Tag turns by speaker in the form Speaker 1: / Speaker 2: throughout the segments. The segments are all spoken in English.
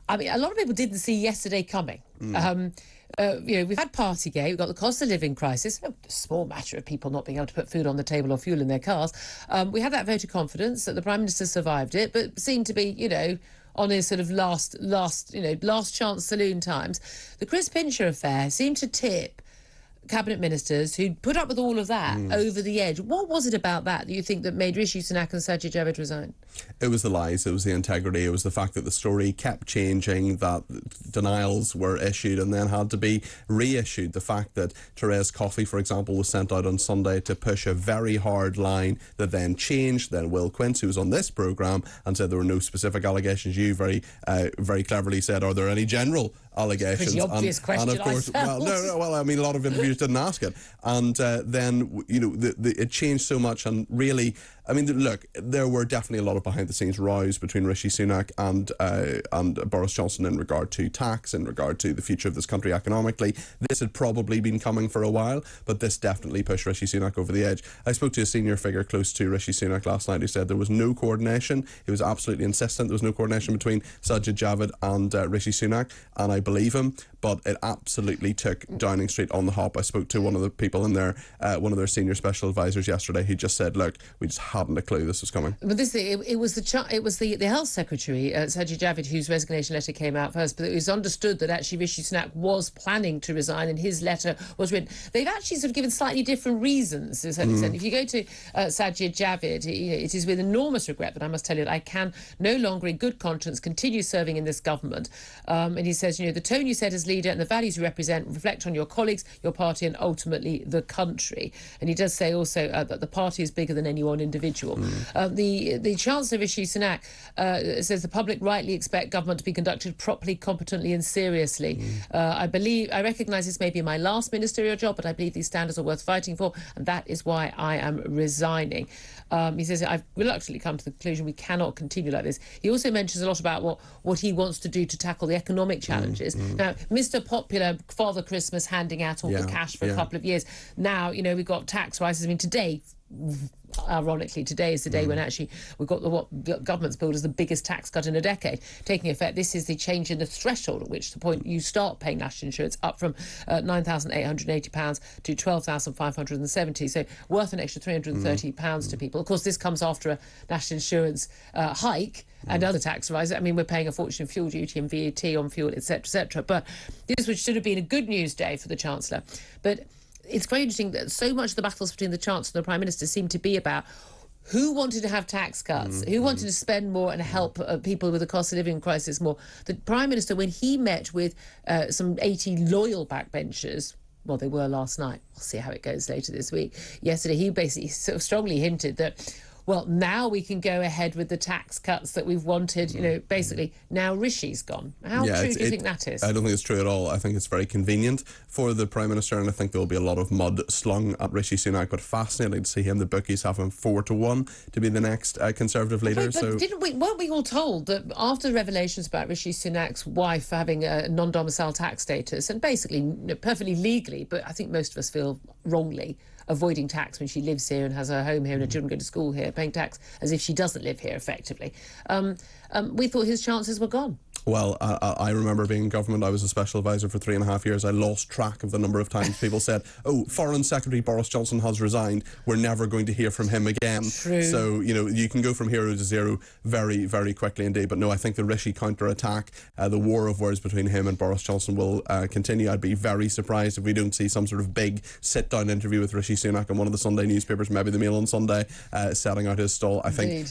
Speaker 1: I mean, a lot of people didn't see yesterday coming. We've had Partygate, we've got the cost of living crisis, a small matter of people not being able to put food on the table or fuel in their cars. We had that vote of confidence that the Prime Minister survived it, but seemed to be, on his sort of last chance saloon times. The Chris Pincher affair seemed to tip cabinet ministers who put up with all of that over the edge. What was it about that you think that made Rishi Sunak and Sajid Javid resign?
Speaker 2: It was the lies, it was the integrity, it was the fact that the story kept changing, that denials were issued and then had to be reissued. The fact that Therese Coffey, for example, was sent out on Sunday to push a very hard line that then changed. Then Will Quince, who was on this programme, and said there were no specific allegations. You very cleverly said, are there any general allegations?
Speaker 1: Pretty obvious question,
Speaker 2: and of course, a lot of interviews didn't ask it. And then, it changed so much. And really, look, there were definitely a lot of behind-the-scenes rows between Rishi Sunak and Boris Johnson in regard to tax, in regard to the future of this country economically. This had probably been coming for a while, but this definitely pushed Rishi Sunak over the edge. I spoke to a senior figure close to Rishi Sunak last night who said there was no coordination. He was absolutely insistent there was no coordination between Sajid Javid and Rishi Sunak, and I believe him, but it absolutely took Downing Street on the hop. I spoke to one of the people in there, one of their senior special advisors yesterday, who just said, look, we just hadn't a clue this was coming.
Speaker 1: But it was the health secretary, Sajid Javid, whose resignation letter came out first, but it was understood that actually Rishi Sunak was planning to resign, and his letter was written. They've actually sort of given slightly different reasons, to a certain extent. If you go to Sajid Javid, it is with enormous regret that I must tell you that I can no longer in good conscience continue serving in this government. And he says, the tone you set as leader and the values you represent reflect on your colleagues, your party, and ultimately the country. And he does say also that the party is bigger than any one individual. The Chancellor, Rishi Sunak, says the public rightly expect government to be conducted properly, competently and seriously. I recognise this may be my last ministerial job, but I believe these standards are worth fighting for, and that is why I am resigning. He says, I've reluctantly come to the conclusion we cannot continue like this. He also mentions a lot about what he wants to do to tackle the economic challenges. Now, Mr. Popular, Father Christmas handing out all the cash for a couple of years. Now, we've got tax rises. Today, ironically, today is the day when actually we've got what the government's billed as the biggest tax cut in a decade taking effect. This is the change in the threshold at which the point you start paying national insurance, up from £9,880 to £12,570, so worth an extra £330 to people. Of course, this comes after a national insurance hike and other tax rises. We're paying a fortune in fuel duty and VAT on fuel, etc., etc. But this should have been a good news day for the Chancellor. But it's very interesting that so much of the battles between the Chancellor and the Prime Minister seem to be about who wanted to have tax cuts, who wanted to spend more and help people with the cost of living crisis more. The Prime Minister, when he met with some 80 loyal backbenchers, well, they were last night, we'll see how it goes later this week. Yesterday, he basically sort of strongly hinted that, well, now we can go ahead with the tax cuts that we've wanted. Basically, now Rishi's gone. How true do you think that is?
Speaker 2: I don't think it's true at all. I think it's very convenient for the Prime Minister, and I think there will be a lot of mud slung at Rishi Sunak, but fascinating to see him. The bookies have him 4-1 to be the next Conservative leader.
Speaker 1: Weren't we all told that after the revelations about Rishi Sunak's wife having a non-domicile tax status, and basically perfectly legally, but I think most of us feel wrongly, avoiding tax when she lives here and has her home here and her children go to school here, paying tax as if she doesn't live here, effectively. We thought his chances were gone.
Speaker 2: Well, I remember being in government. I was a special advisor for 3.5 years. I lost track of the number of times people said, Foreign Secretary Boris Johnson has resigned. We're never going to hear from him again.
Speaker 1: True.
Speaker 2: So, you can go from hero to zero very, very quickly indeed. But no, I think the Rishi counter-attack, the war of words between him and Boris Johnson will continue. I'd be very surprised if we don't see some sort of big sit-down interview with Rishi Sunak in one of the Sunday newspapers, maybe the Mail on Sunday, setting out his stall. I think,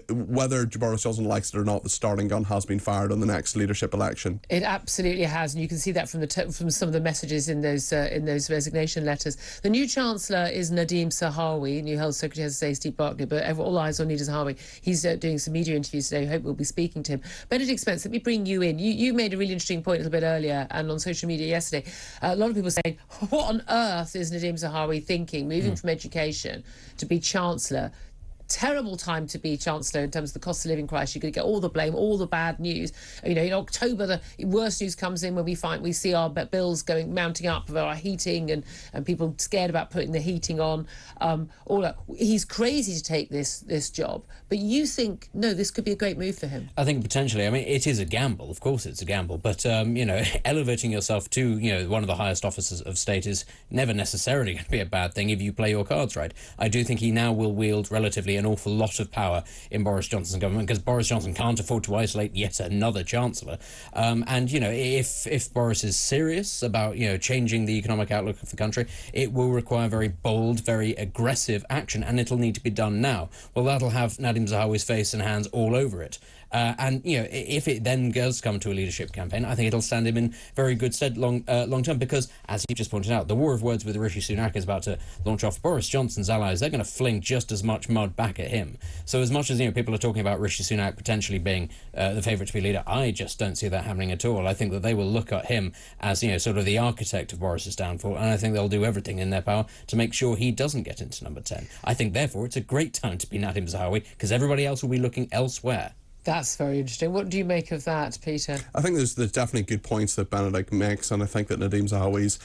Speaker 2: whether Boris Johnson likes it or not, the starting gun has been fired on the next leadership election.
Speaker 1: It absolutely has, and you can see that from some of the messages in those resignation letters. The new Chancellor is Nadeem Sahawi. New Health Secretary has to say Steve Barclay, but all eyes on Nadeem Sahawi. He's doing some media interviews today. Hope we'll be speaking to him. Benedict Spence, let me bring you in. You made a really interesting point a little bit earlier and on social media yesterday. A lot of people saying, what on earth is Nadeem Sahawi thinking, moving from education to be Chancellor? terrible time to be Chancellor in terms of the cost of living crisis. You're going to get all the blame, all the bad news. You know, in October, the worst news comes in when we see our bills mounting up for our heating and people scared about putting the heating on. All that. He's crazy to take this job. But you think, no, this could be a great move for him?
Speaker 3: I think potentially. I mean, it is a gamble. Of course it's a gamble. But, you know, elevating yourself to, you know, one of the highest offices of state is never necessarily going to be a bad thing if you play your cards right. I do think he now will wield relatively an awful lot of power in Boris Johnson's government, because Boris Johnson can't afford to isolate yet another chancellor. And, you know, if Boris is serious about, you know, changing the economic outlook of the country, it will require very bold, very aggressive action, and it'll need to be done now. Well, that'll have Nadhim Zahawi's face and hands all over it. And, you know, if it then does come to a leadership campaign, I think it'll stand him in very good stead long term, because, as you just pointed out, the war of words with Rishi Sunak is about to launch off. Boris Johnson's allies, they're going to fling just as much mud back at him. So as much as, you know, people are talking about Rishi Sunak potentially being the favourite to be leader, I just don't see that happening at all. I think that they will look at him as, you know, sort of the architect of Boris's downfall, and I think they'll do everything in their power to make sure he doesn't get into number 10. I think, therefore, it's a great time to be Nadhim Zahawi, because everybody else will be looking elsewhere.
Speaker 1: That's very interesting. What do you make of that, Peter?
Speaker 2: I think there's definitely good points that Benedict makes, and I think that Nadhim Zahawi's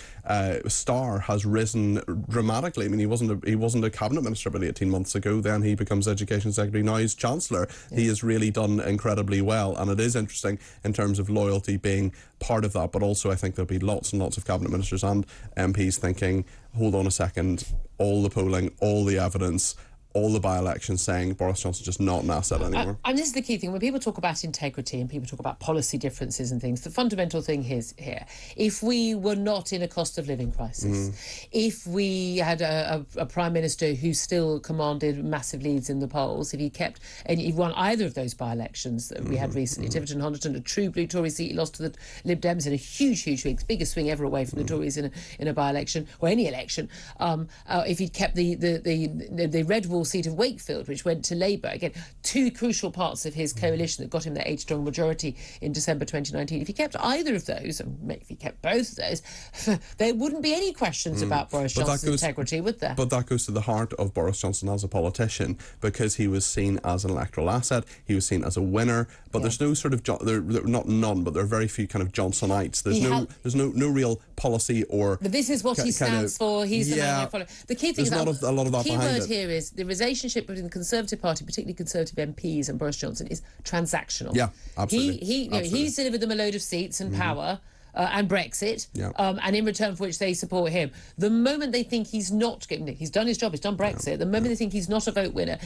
Speaker 2: star has risen dramatically. I mean, he wasn't a cabinet minister about 18 months ago. Then he becomes education secretary. Now he's chancellor. Yeah. He has really done incredibly well, and it is interesting in terms of loyalty being part of that. But also, I think there'll be lots and lots of cabinet ministers and MPs thinking, hold on a second, all the polling, all the evidence, all the by-elections saying Boris Johnson's just not an asset anymore.
Speaker 1: And this is the key thing. When people talk about integrity and people talk about policy differences and things, the fundamental thing is here. If we were not in a cost of living crisis, if we had a Prime Minister who still commanded massive leads in the polls, if he won either of those by-elections that we had recently, Tiverton Honiton, a true blue Tory seat, he lost to the Lib Dems in a huge swing, biggest swing ever away from the Tories in a by-election, or any election, if he'd kept the Red Wall seat of Wakefield, which went to Labour. Again, two crucial parts of his coalition that got him that 8-strong majority in December 2019. If he kept either of those, and if he kept both of those, there wouldn't be any questions about Boris Johnson's integrity, would there?
Speaker 2: But that goes to the heart of Boris Johnson as a politician, because he was seen as an electoral asset, he was seen as a winner, but there's no sort of, there not none, but there are very few kind of Johnsonites. There's no real policy or...
Speaker 1: But this is what he stands for, he's the man you follow. The key thing is,
Speaker 2: a lot of that
Speaker 1: key
Speaker 2: behind
Speaker 1: word
Speaker 2: it.
Speaker 1: here is the relationship between the Conservative Party, particularly Conservative MPs, and Boris Johnson is transactional.
Speaker 2: Yeah, absolutely.
Speaker 1: He's delivered them a load of seats and power and Brexit, and in return for which they support him. The moment they think he's not, he's done his job, he's done Brexit, the moment they think he's not a vote winner...